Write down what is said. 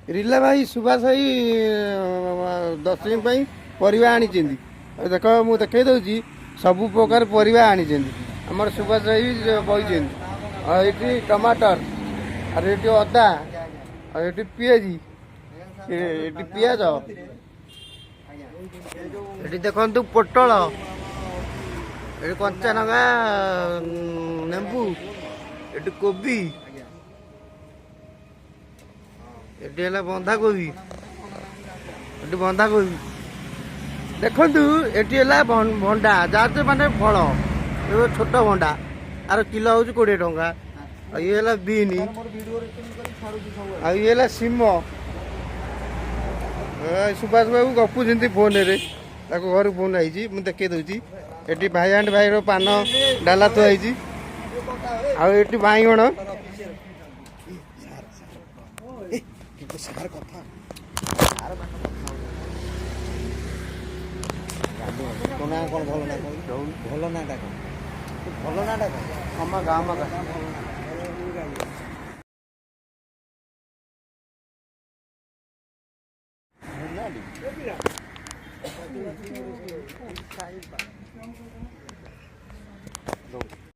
ରିଲା ଭାଇ ସୁଭାଷ ଭାଇ ଦଶମୀ ପାଇଁ ପରିବା ଆଣିଛନ୍ତି। ଦେଖ ମୁଁ ଦେଖେଇ ଦେଉଛି ସବୁ ପ୍ରକାର ପରିବା ଆଣିଛନ୍ତି। ଆମର ସୁଭାଷ ଭାଇ ବଇଛନ୍ତି। ଆଉ ଏଠି ଟମାଟର, ଆଉ ଏଠି ଅଦା, ଆଉ ଏଠି ପିଆଜି, ଏଠି ପିଆଜ, ଏଠି ଦେଖନ୍ତୁ ପୋଟଳ, ଏଠି କଞ୍ଚାଲଙ୍କା, ଲେମ୍ବୁ, ଏଠି କୋବି, ଏଠି ହେଲା ବନ୍ଧାକୋବି, ଏଠି ବନ୍ଧାକୋବି ଦେଖନ୍ତୁ। ଏଠି ହେଲା ଭଣ୍ଡା, ଯାହା ମାନେ ଫଳ, ଛୋଟ ଭଣ୍ଡା, ଆର କିଲୋ ହେଉଛି 20 ଟଙ୍କା। ଆଉ ଇଏ ହେଲା ବିନି, ଆଉ ଇଏ ହେଲା ସିମ। ସୁଭାଷ ବାବୁ ଗପୁଛନ୍ତି ଫୋନରେ, ତାକୁ ଘରକୁ ଫୋନ୍ ଆଇଛି, ମୁଁ ଦେଖେଇ ଦେଉଛି। ଏଠି ଭାଇ ଆଣ୍ଡ ଭାଇର ପାନ ଡାଲା ଥୁଆ ହେଇଛି। ଆଉ ଏଠି ବାଇଗଣ, ତୋ ନାଁ କଣ? ଭଲ ନାଁ କଣ? ଭଲ ନାଁଟା କଣ? ଭଲ ନାଁଟା କଣ? ଆମ ଗାଁ